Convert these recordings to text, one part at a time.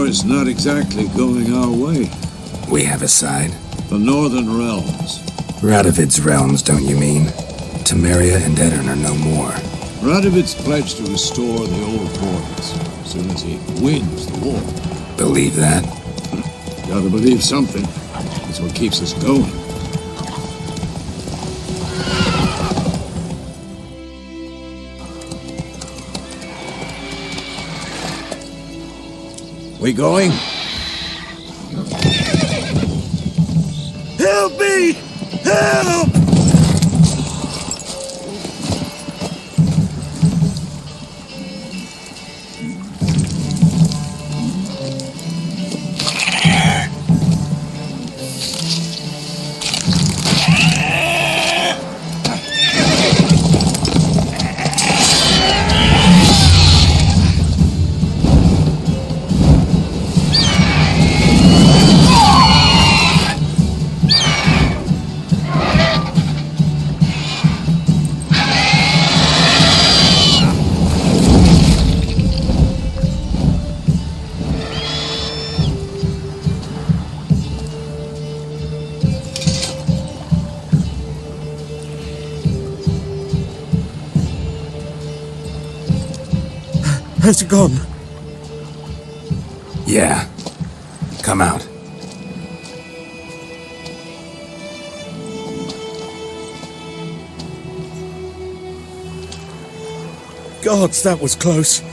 is not exactly going our way. We have a side. The Northern Realms. Radovid's realms, don't you mean? Temeria and Edirn are no more. Radovid's pledged to restore the old borders as soon as he wins the war. Believe that? Gotta believe something. It's what keeps us going. We going? Help me! Help! Has it gone? Yeah. Come out. Gods, that was close.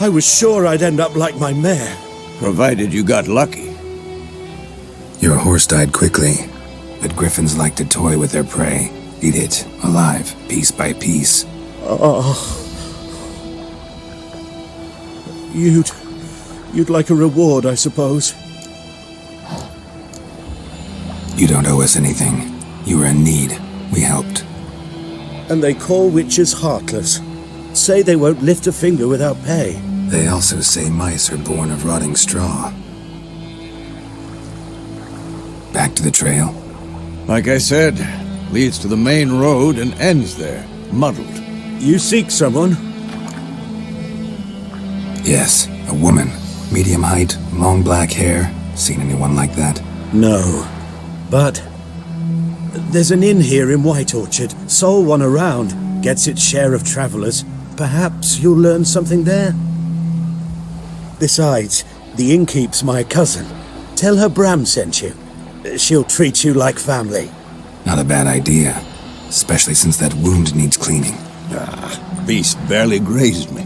I was sure I'd end up like my mare. Provided you got lucky. Your horse died quickly, but griffins like to toy with their prey. Eat it, alive, piece by piece. Oh. You'd like a reward, I suppose. You don't owe us anything. You were in need. We helped. And they call witches heartless. Say they won't lift a finger without pay. They also say mice are born of rotting straw. Back to the trail? Like I said, leads to the main road and ends there, muddled. You seek someone? Yes, a woman. Medium height, long black hair. Seen anyone like that? No. But there's an inn here in White Orchard. Sole one around. Gets its share of travelers. Perhaps you'll learn something there? Besides, the innkeep's my cousin. Tell her Bram sent you. She'll treat you like family. Not a bad idea. Especially since that wound needs cleaning. Beast barely grazed me.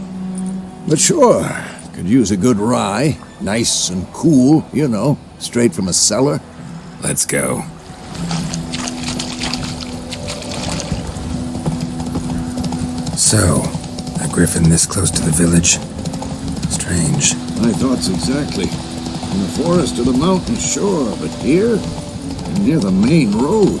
But sure, could use a good rye. Nice and cool, you know, straight from a cellar. Let's go. So, a griffin this close to the village? Strange. My thoughts exactly. In the forest or the mountains, sure, but here? Near the main road.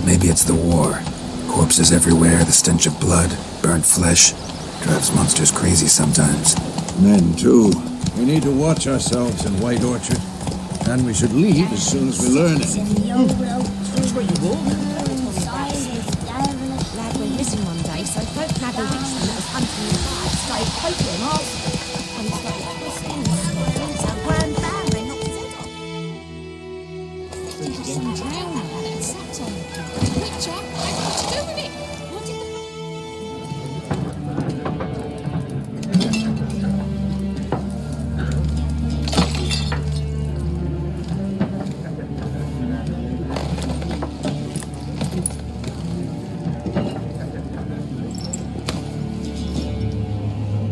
Maybe it's the war. Corpses everywhere, the stench of blood, burnt flesh. Drives monsters crazy sometimes. Men, too. We need to watch ourselves in White Orchard. And we should leave as soon as we learn anything. Which way you walk? Lad went missing one day, so folk had a witchman that was hunting the fire, started poking him off. And he started twisting and squirming, so grand bang, they knocked his head off. Some drowned lad had sat on it. Witcher had what to do with it. What did the...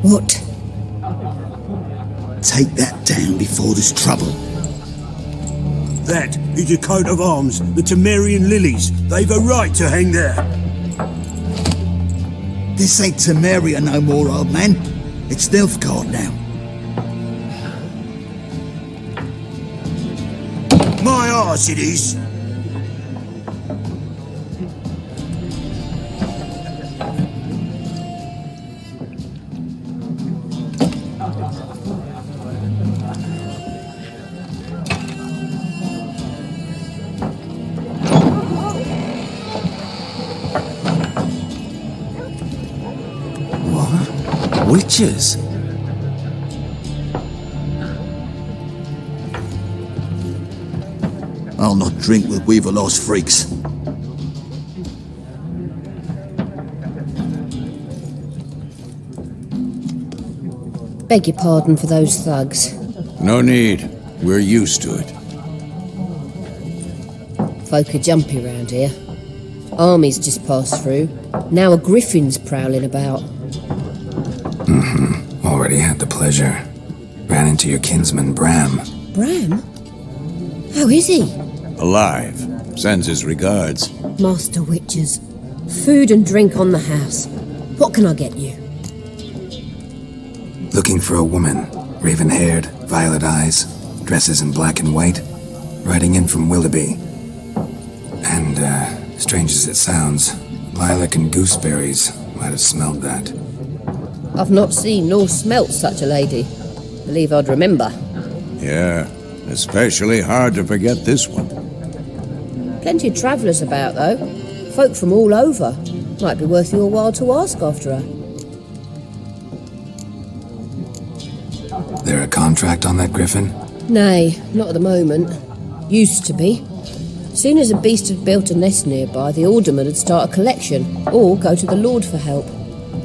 What? Take that down before there's trouble. That is a coat of arms, the Temerian lilies. They've a right to hang there. This ain't Temeria no more, old man. It's Nilfgaard now. My arse it is. Witches? I'll not drink with Weaverlaw's freaks. Beg your pardon for those thugs. No need. We're used to it. Folk are jumpy round here. Armies just passed through. Now a Griffin's prowling about. Already had the pleasure. Ran into your kinsman, Bram. Bram? How is he? Alive. Sends his regards. Master Witches. Food and drink on the house. What can I get you? Looking for a woman. Raven-haired, violet eyes, dresses in black and white. Riding in from Willoughby. And, strange as it sounds, lilac and gooseberries might have smelled that. I've not seen nor smelt such a lady. Believe I'd remember. Yeah, especially hard to forget this one. Plenty of travellers about, though. Folk from all over. Might be worth your while to ask after her. There a contract on that Griffin? Nay, not at the moment. Used to be. Soon as a beast had built a nest nearby, the alderman would start a collection, or go to the Lord for help.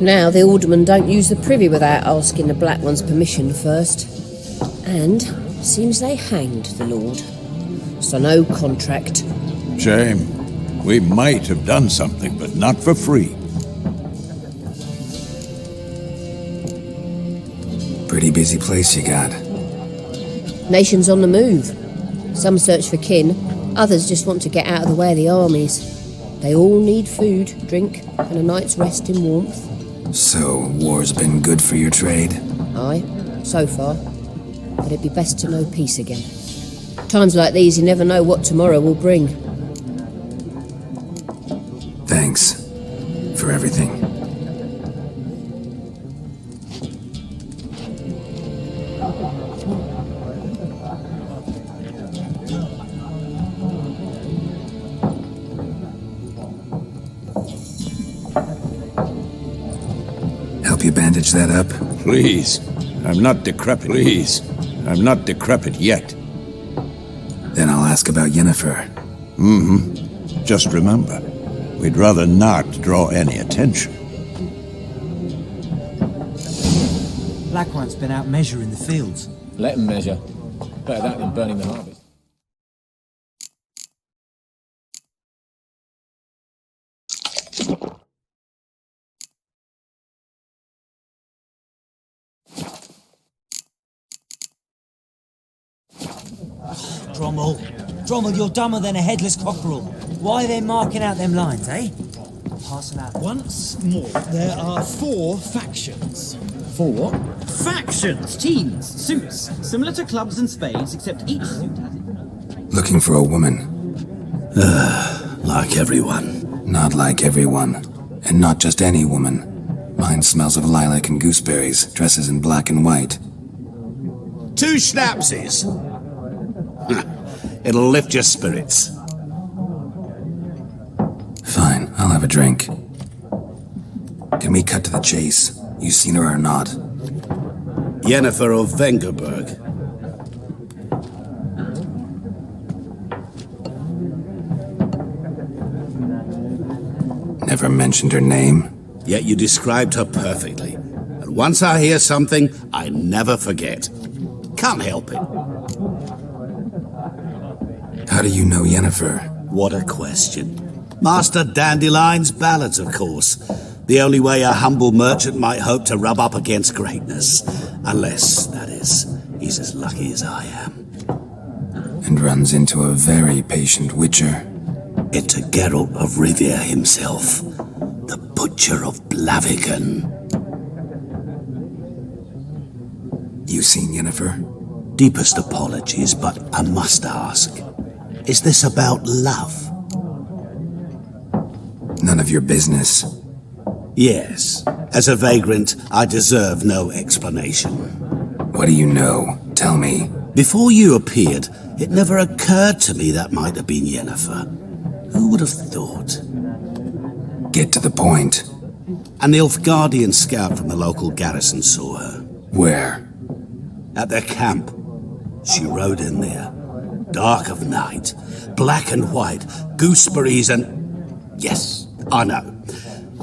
Now the aldermen don't use the privy without asking the Black One's permission first. And seems they hanged the Lord. So no contract. Shame. We might have done something, but not for free. Pretty busy place you got. Nations on the move. Some search for kin, others just want to get out of the way of the armies. They all need food, drink, and a night's rest in warmth. So, war's been good for your trade? Aye, so far. But it'd be best to know peace again. Times like these, you never know what tomorrow will bring. Thanks. For everything. Help you bandage that up? Please. I'm not decrepit. Please. I'm not decrepit yet. Then I'll ask about Yennefer. Just remember, we'd rather not draw any attention. Black One's been out measuring the fields. Let them measure. Better that than burning the harvest. Drommel, you're dumber than a headless cockerel. Why are they marking out them lines, eh? Passing out. Once more, there are 4 factions. 4 what? Factions! Teams, suits, similar to clubs and spades, except each suit has its... Looking for a woman. Like everyone. Not like everyone. And not just any woman. Mine smells of lilac and gooseberries, dresses in black and white. 2 schnapsies. It'll lift your spirits. Fine, I'll have a drink. Can we cut to the chase? You seen her or not? Yennefer of Vengerberg. Never mentioned her name. Yet you described her perfectly. And once I hear something, I never forget. Can't help it. How do you know Yennefer? What a question. Master Dandelion's ballads, of course. The only way a humble merchant might hope to rub up against greatness. Unless, that is, he's as lucky as I am. And runs into a very patient witcher. Into Geralt of Rivia himself. The Butcher of Blaviken. You seen Yennefer? Deepest apologies, but I must ask. Is this about love? None of your business. Yes. As a vagrant, I deserve no explanation. What do you know? Tell me. Before you appeared, it never occurred to me that might have been Yennefer. Who would have thought? Get to the point. A Nilfgaardian scout from the local garrison saw her. Where? At their camp. She rode in there. dark of night, black and white, gooseberries and... Yes, I know.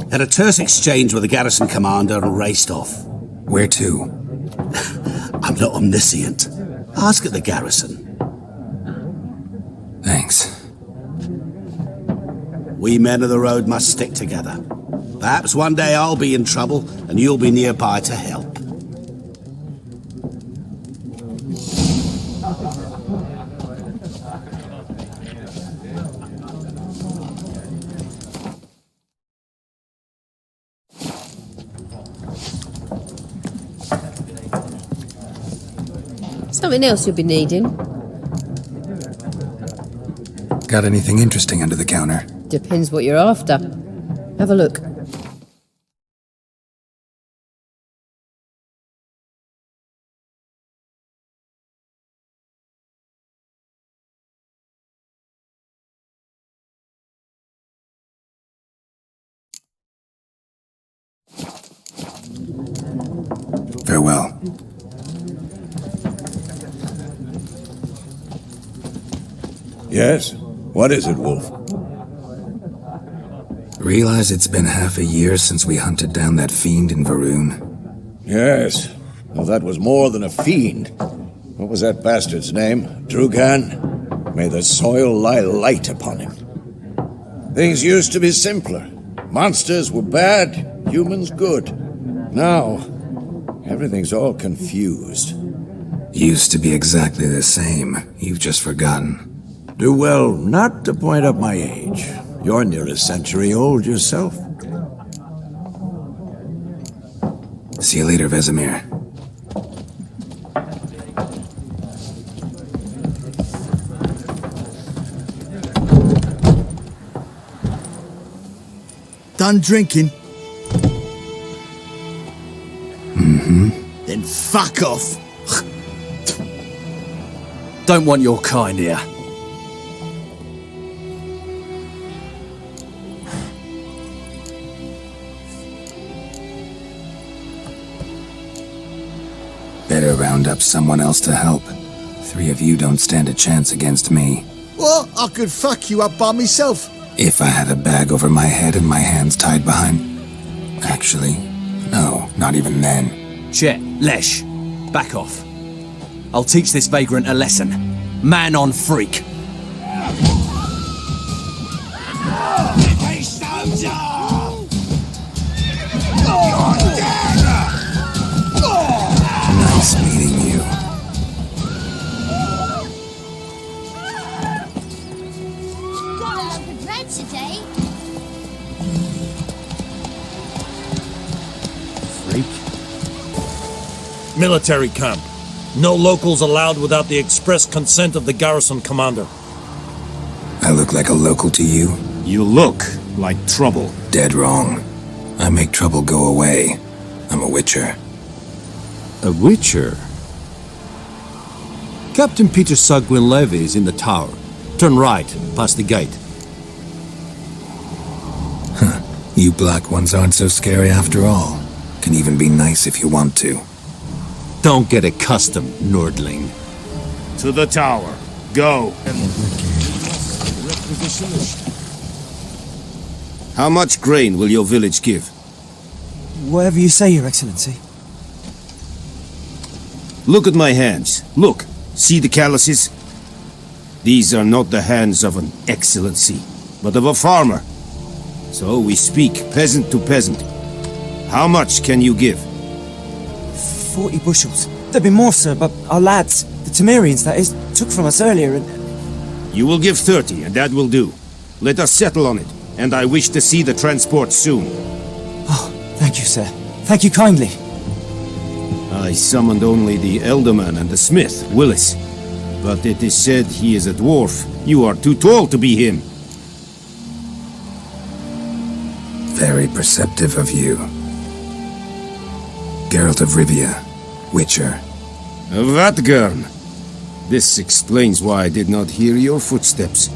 Had a terse exchange with the garrison commander and raced off. Where to? I'm not omniscient. Ask at the garrison. Thanks. We men of the road must stick together. Perhaps one day I'll be in trouble and you'll be nearby to help. Something else you'll be needing? Got anything interesting under the counter? Depends what you're after. Have a look. Farewell. Yes? What is it, Wolf? Realize it's been half a year since we hunted down that fiend in Varun? Yes. Well, that was more than a fiend. What was that bastard's name? Drugan? May the soil lie light upon him. Things used to be simpler. Monsters were bad, humans good. Now, everything's all confused. Used to be exactly the same. You've just forgotten. Do well not to point up my age. You're near a century old yourself. See you later, Vesemir. Done drinking? Mm-hmm. Then fuck off. Don't want your kind here. Better round up someone else to help. 3 of you don't stand a chance against me. Well, I could fuck you up by myself. If I had a bag over my head and my hands tied behind... Actually, no, not even then. Chet, Lesh, back off. I'll teach this vagrant a lesson. Man on freak. Nice meeting you. Got a load of bread today. Freak. Military camp. No locals allowed without the express consent of the garrison commander. I look like a local to you? You look like trouble. Dead wrong. I make trouble go away. I'm a witcher. A witcher? Captain Peter Sagwin Levy is in the tower. Turn right, past the gate. Huh. You black ones aren't so scary after all. Can even be nice if you want to. Don't get accustomed, Nordling. To the tower. Go. How much grain will your village give? Whatever you say, Your Excellency. Look at my hands. Look. See the calluses? These are not the hands of an excellency, but of a farmer. So we speak peasant to peasant. How much can you give? 40 bushels. There'd be more, sir, but our lads, the Temerians, that is, took from us earlier and... You will give 30, and that will do. Let us settle on it, and I wish to see the transport soon. Oh, thank you, sir. Thank you kindly. I summoned only the Elderman and the smith, Willis. But it is said he is a dwarf. You are too tall to be him. Very perceptive of you. Geralt of Rivia, Witcher. Vatgern. This explains why I did not hear your footsteps.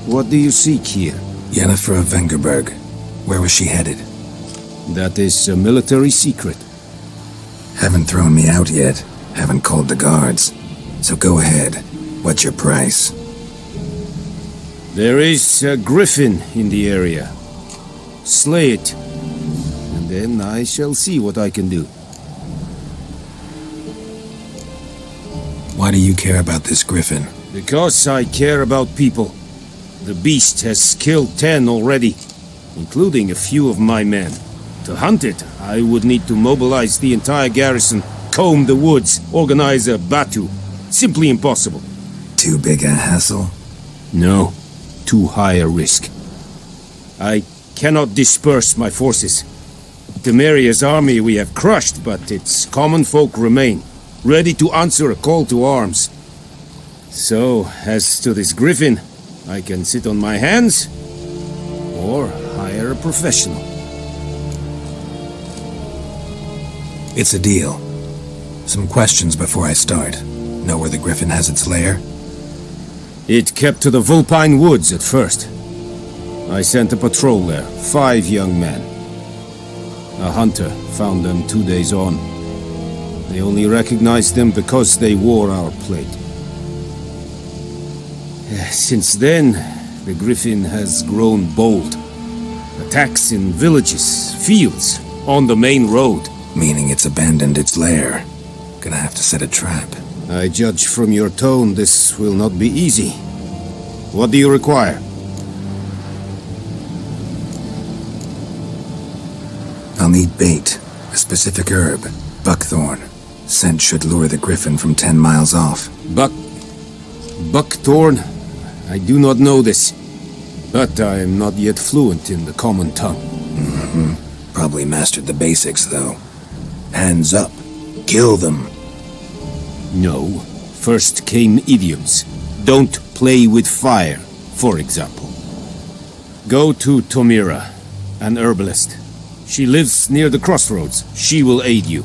What do you seek here? Yennefer of Vengerberg. Where was she headed? That is a military secret. Haven't thrown me out yet. Haven't called the guards. So go ahead. What's your price? There is a Griffin in the area. Slay it, and then I shall see what I can do. Why do you care about this Griffin? Because I care about people. The beast has killed 10 already, including a few of my men. To hunt it, I would need to mobilize the entire garrison, comb the woods, organize a batu. Simply impossible. Too big a hassle? No, too high a risk. I cannot disperse my forces. Temeria's army we have crushed, but its common folk remain, ready to answer a call to arms. So, as to this Griffin, I can sit on my hands, or hire a professional. It's a deal. Some questions before I start. Know where the Griffin has its lair? It kept to the Vulpine Woods at first. I sent a patrol there, 5 young men. A hunter found them 2 days on. They only recognized them because they wore our plate. Since then, the Griffin has grown bold. Attacks in villages, fields, on the main road. Meaning it's abandoned its lair. Gonna have to set a trap. I judge from your tone this will not be easy. What do you require? I'll need bait, a specific herb, buckthorn. Scent should lure the Griffin from 10 miles off. Buckthorn? I do not know this, but I am not yet fluent in the common tongue. Probably mastered the basics, though. Hands up. Kill them. No. First came idioms. Don't play with fire, for example. Go to Tomira, an herbalist. She lives near the crossroads. She will aid you.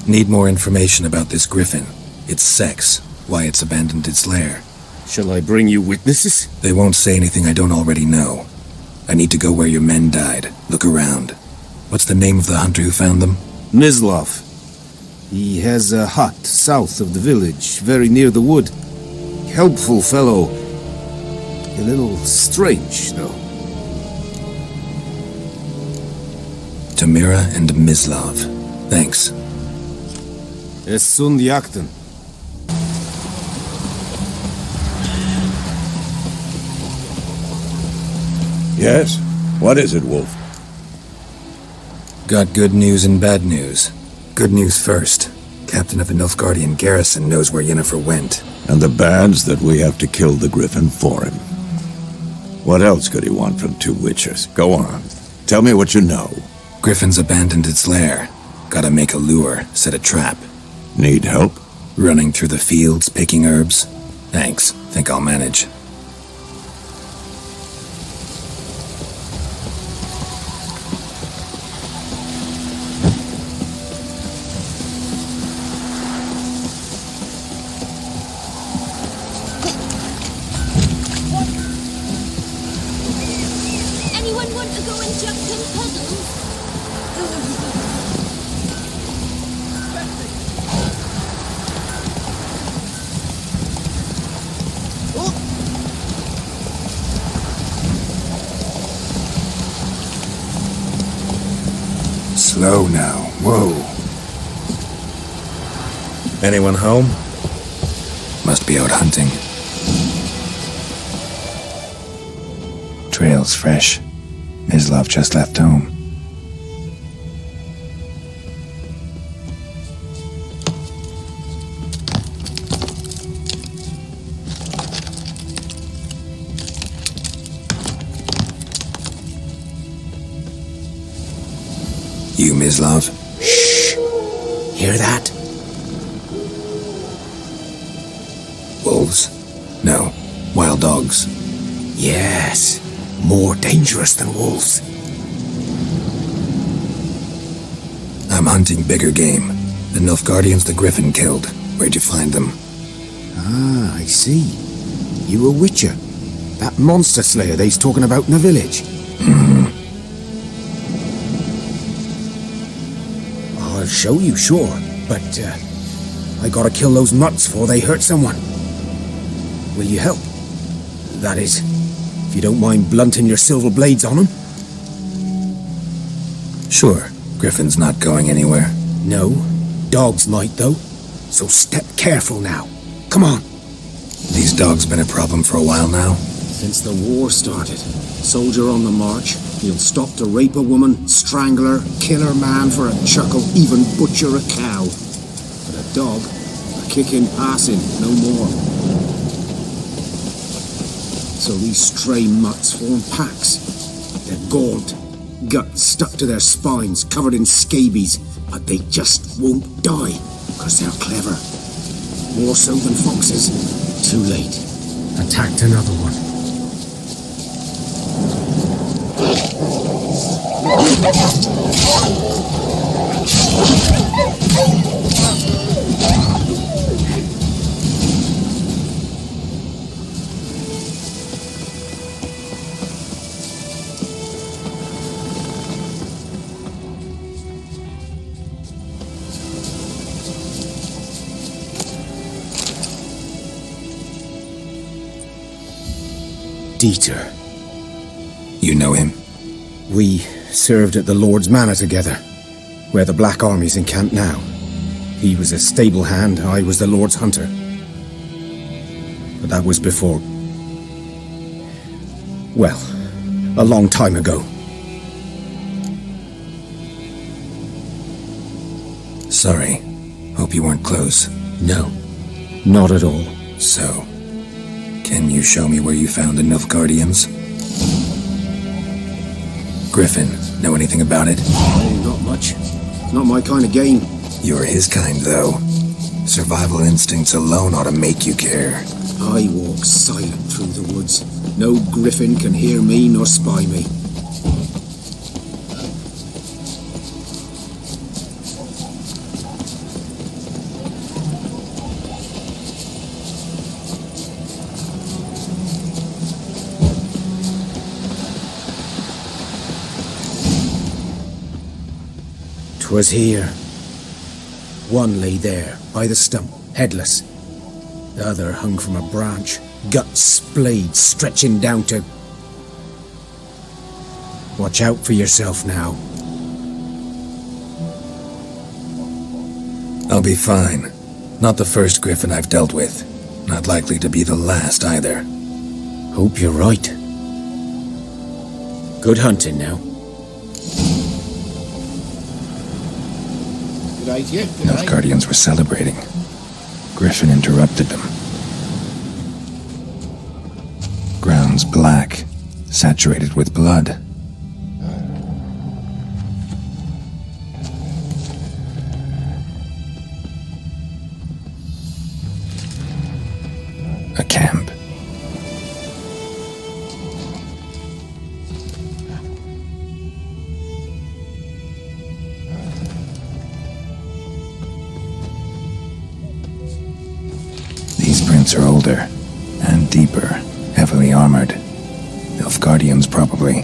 Need more information about this Griffin. Its sex, why it's abandoned its lair. Shall I bring you witnesses? They won't say anything I don't already know. I need to go where your men died. Look around. What's the name of the hunter who found them? Mislav. He has a hut south of the village, very near the wood. Helpful fellow. A little strange, though. Tomira and Mislav. Thanks. Es sunt jakten. Yes? What is it, Wolf? Got good news and bad news. Good news first. Captain of the Nilfgaardian garrison knows where Yennefer went. And the bad's that we have to kill the Griffin for him. What else could he want from 2 witchers? Go on. Tell me what you know. Griffin's abandoned its lair. Gotta make a lure, set a trap. Need help? Running through the fields, picking herbs. Thanks. Think I'll manage. Anyone want to go and jump in puddles? Slow now. Whoa. Anyone home? Must be out hunting. Trail's fresh. Mislav just left home. You, Mislav? Shh! Hear that? Wolves? No. Wild dogs. Yes. More dangerous than wolves. I'm hunting bigger game. The Nilfgaardians the Griffin killed. Where'd you find them? Ah, I see. You a witcher. That monster slayer they's talking about in the village. I'll show you, sure. But, I gotta kill those mutts before they hurt someone. Will you help? That is, if you don't mind blunting your silver blades on them. Sure. Griffin's not going anywhere. No. Dogs might, though. So step careful now. Come on. These dogs been a problem for a while now? Since the war started. Soldier on the march. He'll stop to rape a woman, strangle her, kill her man for a chuckle, even butcher a cow. But a dog, a kick in passing, no more. So these stray mutts form packs. They're gaunt, guts stuck to their spines, covered in scabies, but they just won't die, because they're clever. More so than foxes. Too late. Attacked another one. Dieter. You know him? We served at the Lord's Manor together, where the Black Army's encamped now. He was a stable hand, I was the Lord's hunter. But that was before... well, a long time ago. Sorry. Hope you weren't close. No, not at all. So, can you show me where you found the Nilfgaardians? Griffin, know anything about it? Oh, not much. Not my kind of game. You're his kind, though. Survival instincts alone ought to make you care. I walk silent through the woods. No Griffin can hear me nor spy me. "'Twas here. One lay there, by the stump, headless. The other hung from a branch, guts splayed, stretching down to... Watch out for yourself now." I'll be fine. Not the first Griffin I've dealt with. Not likely to be the last, either. Hope you're right. Good hunting now. Nilfgaardians were celebrating. Griffin interrupted them. Ground's black, saturated with blood. A camp. These prints are older and deeper, heavily armored. Nilfgaardians, probably.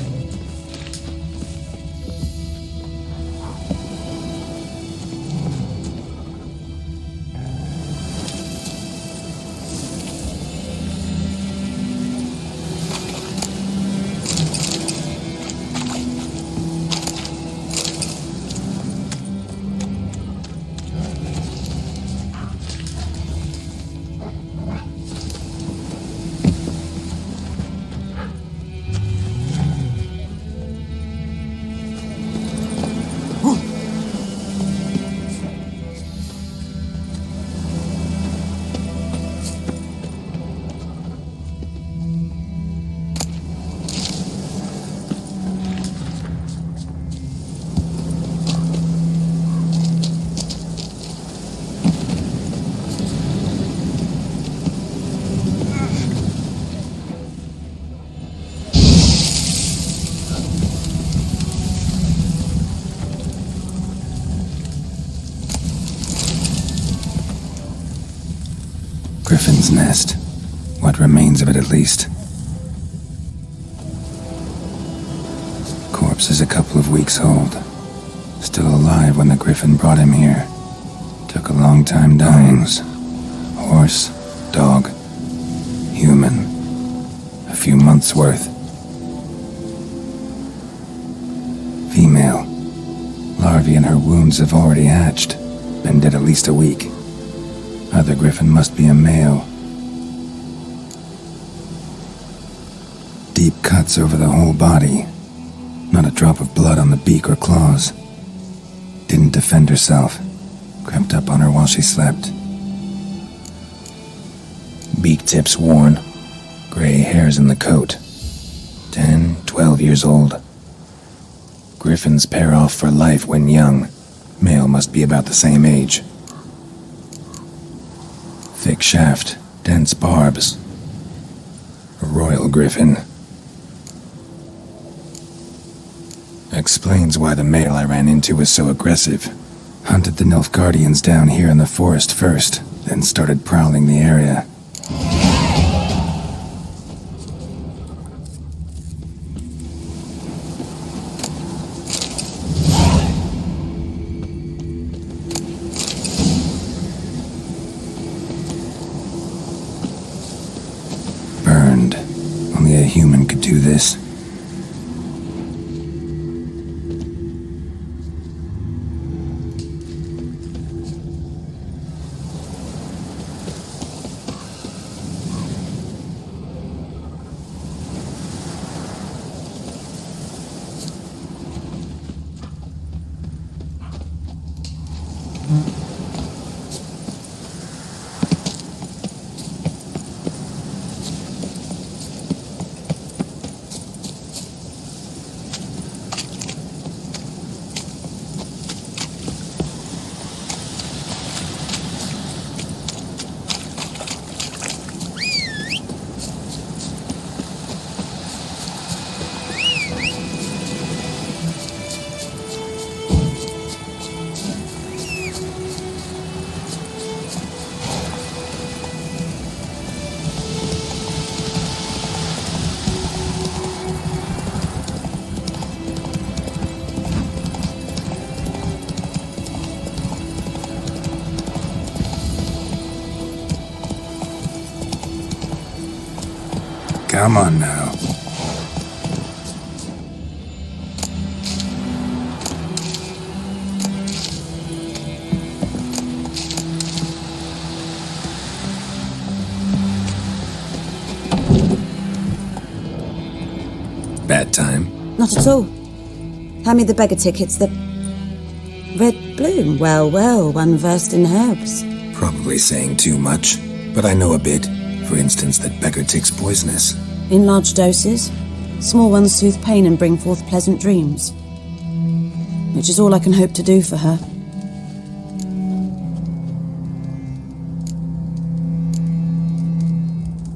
Griffin's nest. What remains of it, at least. Corpse is a couple of weeks old. Still alive when the Griffin brought him here. Took Took a long time dyings. Horse, dog, human. A few months' worth. Female. Larvae in her wounds have already hatched. Been dead at least a week. Other Griffin must be a male. Deep cuts over the whole body. Not a drop of blood on the beak or claws. Didn't defend herself. Crept up on her while she slept. Beak tips worn. Gray hairs in the coat. 10, 12 years old. Griffins pair off for life when young. Male must be about the same age. Thick shaft, dense barbs. A royal griffin. Explains why the male I ran into was so aggressive. Hunted the Nilfgaardians down here in the forest first, then started prowling the area. Burned. Only a human could do this. Come on now. Bad time? Not at all. Hand me the beggar tickets, the red bloom. Well, well, one versed in herbs. Probably saying too much, but I know a bit. For instance, that beggar tick's poisonous. In large doses. Small ones soothe pain and bring forth pleasant dreams. Which is all I can hope to do for her.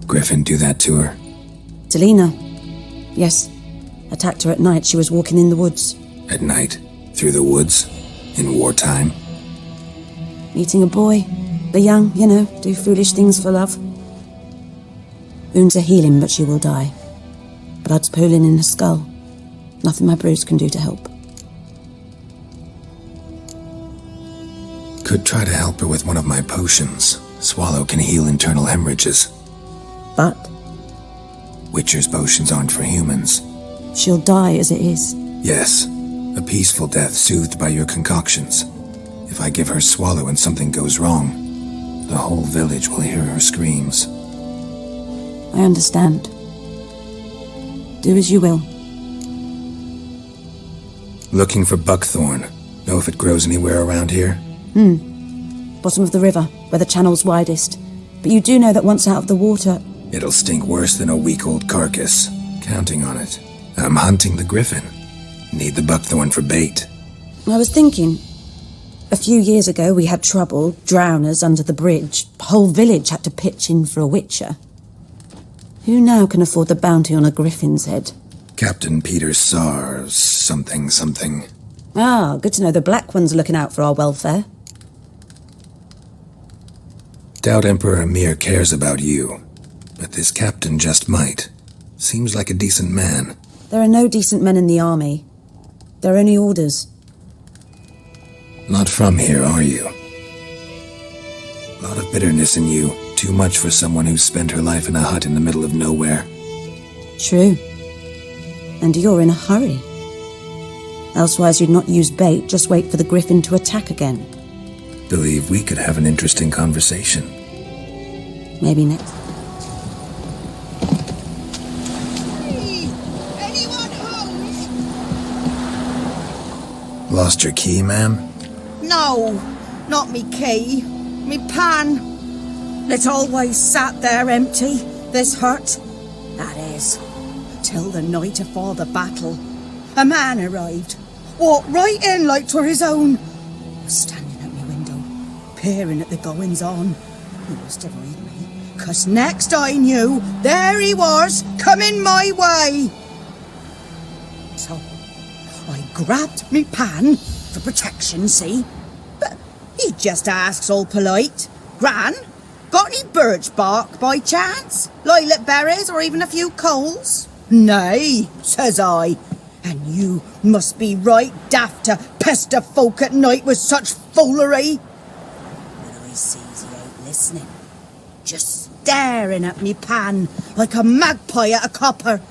Griffin do that to her? Delina. Yes. Attacked her at night. She was walking in the woods. At night? Through the woods? In wartime? Meeting a boy. The young, you know, do foolish things for love. Wounds are healing, but she will die. Blood's pooling in her skull. Nothing my bruise can do to help. Could try to help her with one of my potions. Swallow can heal internal hemorrhages. But? Witcher's potions aren't for humans. She'll die as it is. Yes. A peaceful death soothed by your concoctions. If I give her Swallow and something goes wrong, the whole village will hear her screams. I understand. Do as you will. Looking for buckthorn. Know if it grows anywhere around here? Bottom of the river, where the channel's widest. But you do know that once out of the water... It'll stink worse than a week-old carcass. Counting on it. I'm hunting the Griffin. Need the buckthorn for bait. I was thinking... A few years ago we had trouble, drowners under the bridge. The whole village had to pitch in for a witcher. Who now can afford the bounty on a griffin's head? Captain Peter Sars, something. Ah, good to know the Black One's looking out for our welfare. Doubt Emperor Emir cares about you, but this captain just might. Seems like a decent man. There are no decent men in the army. There are only orders. Not from here, are you? A lot of bitterness in you. Too much for someone who spent her life in a hut in the middle of nowhere. True. And you're in a hurry. Elsewise you'd not use bait, just wait for the Griffin to attack again. Believe we could have an interesting conversation. Maybe next. Lost your key, ma'am? No, not me key. Me pan. It always sat there empty, this hut. That is, till the night afore the battle. A man arrived, walked right in like 'twere his own. Was standing at my window, peering at the goings-on. He must have heard me, 'cause next I knew, there he was, coming my way. So I grabbed me pan, for protection, see? But he just asks all polite, Gran, got any birch bark by chance? Lilac berries or even a few coals? Nay, says I. And you must be right daft to pester folk at night with such foolery. But I sees he ain't listening. Just staring at me pan like a magpie at a copper.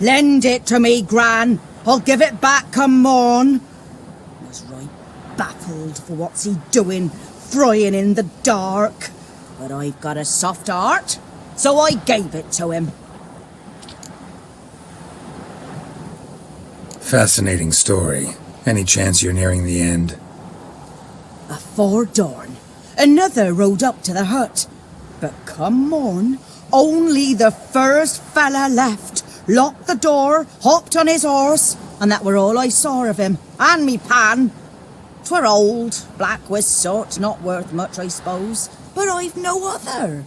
Lend it to me, Gran. I'll give it back come morn. Was right baffled for what's he doing, frying in the dark. But I've got a soft heart, so I gave it to him. Fascinating story. Any chance you're nearing the end? Afore dawn, another rode up to the hut. But come morn, only the first fella left. Locked the door, hopped on his horse, and that were all I saw of him, and me pan. 'Twere old, black with soot, not worth much, I suppose, but I've no other.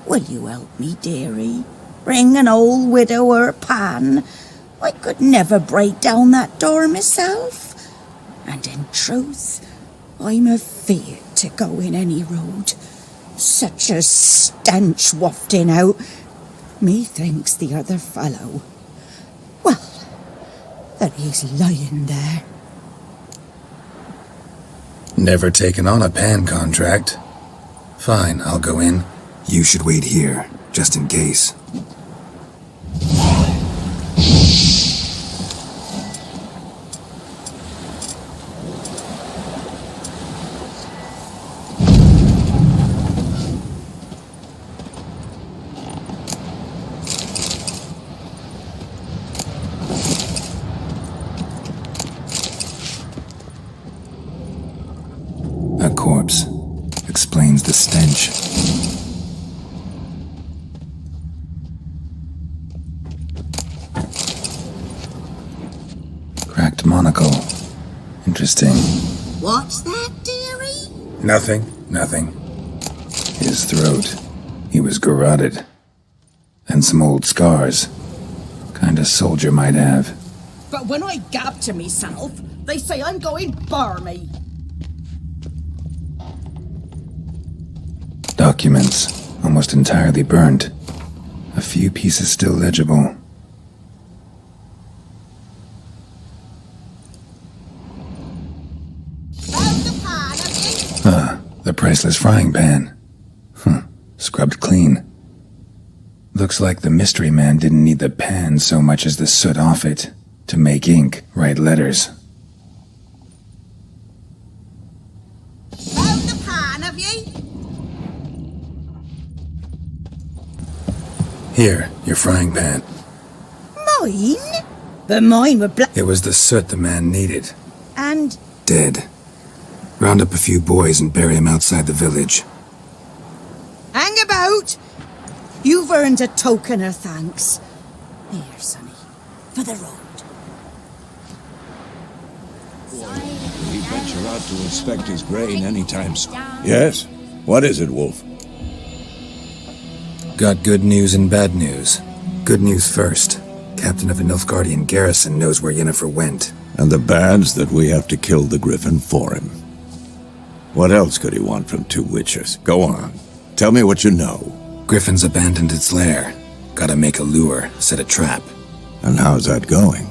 Will you help me, dearie? Bring an old widower pan. I could never break down that door myself. And in truth, I'm afeard to go in any road. Such a stench wafting out. Methinks the other fellow, well, that he's lying there. Never taken on a pan contract. Fine, I'll go in. You should wait here, just in case. A corpse explains the stench. Cracked monocle. Interesting. What's that, dearie? Nothing. His throat. He was garroted. And some old scars. Kind of soldier might have. But when I gab to myself, they say I'm going barmy. Documents, almost entirely burnt. A few pieces still legible. The priceless frying pan. Scrubbed clean. Looks like the mystery man didn't need the pan so much as the soot off it to make ink, write letters. Found the pan, have ye? Here, your frying pan. Mine? But mine were black. It was the soot the man needed. And Dead. Round up a few boys and bury him outside the village. hang about. You've earned a token of thanks. Here, sonny, for the road. He venture out to inspect his grain anytime soon. Yes? What is it, Wolf? Got good news and bad news. Good news first. Captain of a Nilfgaardian garrison knows where Yennefer went. And the bad's that we have to kill the Griffin for him. What else could he want from two witchers? Go on. Tell me what you know. Griffin's abandoned its lair. Gotta make a lure, set a trap. And how's that going?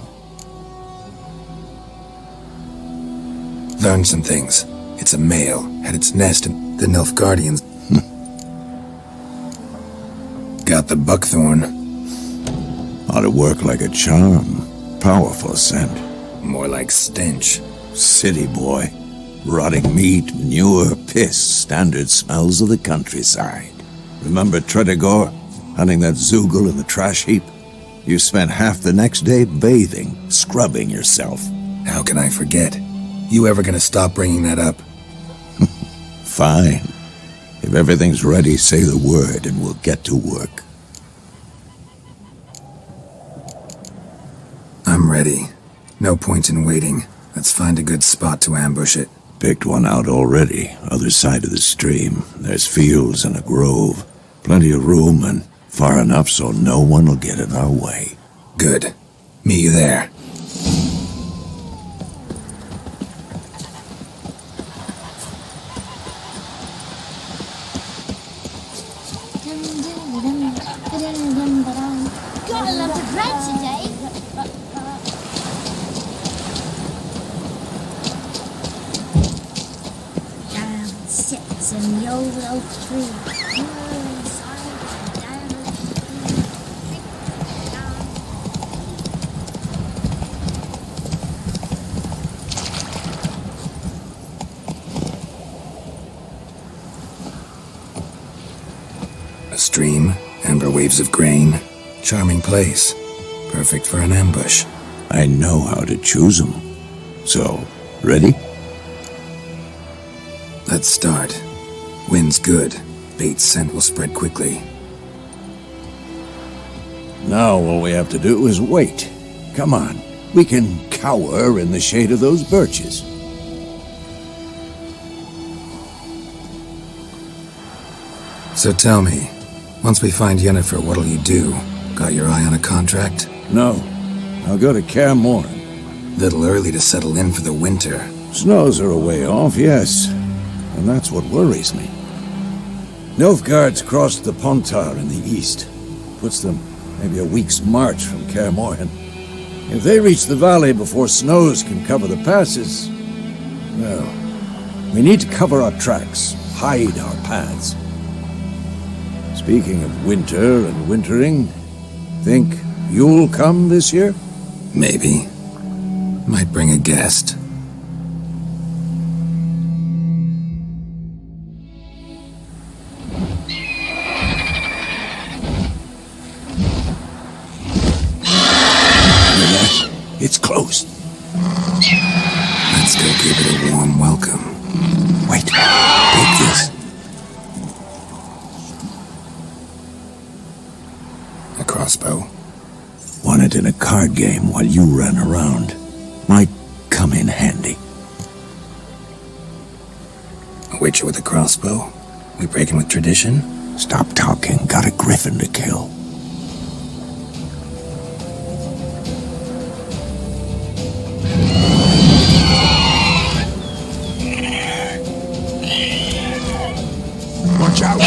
Learned some things. It's a male, had its nest in... The Nilfgaardians got the buckthorn. Ought to work like a charm. Powerful scent. More like stench. City boy. Rotting meat, manure, piss. Standard smells of the countryside. Remember Tredegor? Hunting that Zoogle in the trash heap? You spent half the next day bathing, scrubbing yourself. How can I forget? You ever gonna stop bringing that up? Fine. If everything's ready, say the word and we'll get to work. I'm ready. No point in waiting. Let's find a good spot to ambush it. Picked one out already, other side of the stream. There's fields and a grove. Plenty of room and far enough so no one will get in our way. Good. Meet you there. Gotta love the bread today. Down sits in the old oak tree. A stream, amber waves of grain. Charming place. Perfect for an ambush. I know how to choose them. So, ready? Let's start. Wind's good. Bait's scent will spread quickly. Now all we have to do is wait. Come on. We can cower in the shade of those birches. So tell me, once we find Yennefer, what'll you do? Got your eye on a contract? No. I'll go to Kaer Morhen. Little early to settle in for the winter. Snows are a way off, yes. And that's what worries me. Nilfgaard's crossed the Pontar in the east. Puts them maybe a week's march from Kaer Morhen. If they reach the valley before snows can cover the passes, well, we need to cover our tracks, hide our paths. Speaking of winter and wintering, think you'll come this year? Maybe. Might bring a guest. It's close. Let's go give it a warm welcome. Wait, take this. A crossbow. Won it in a card game while you ran around. Might come in handy. A witcher with a crossbow? We breaking with tradition? Stop talking. Got a griffin to kill. Watch out!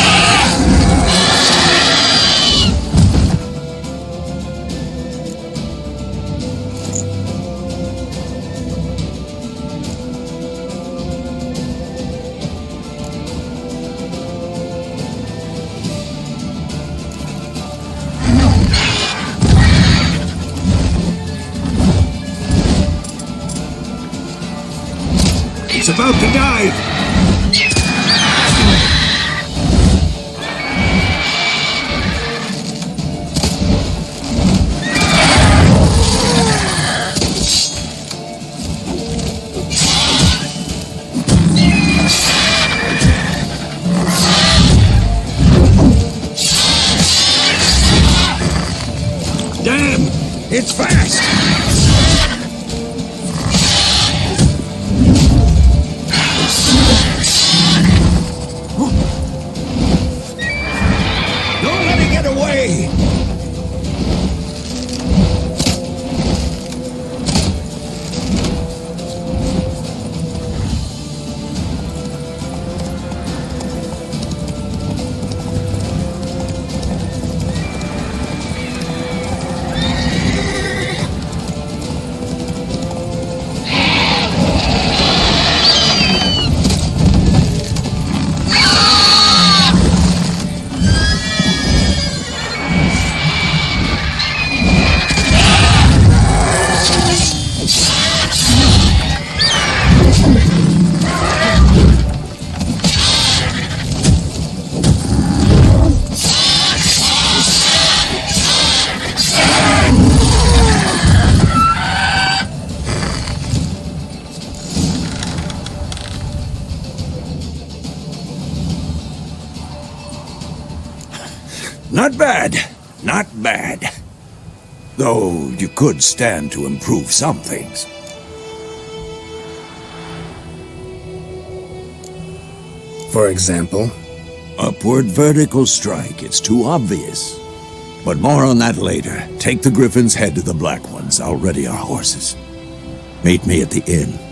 It's about to dive! Damn! It's fast! Don't let it get away! Not bad. Not bad. Though you could stand to improve some things. For example? Upward vertical strike. It's too obvious. But more on that later. Take the Griffin's head to the Black Ones. I'll ready our horses. Meet me at the inn.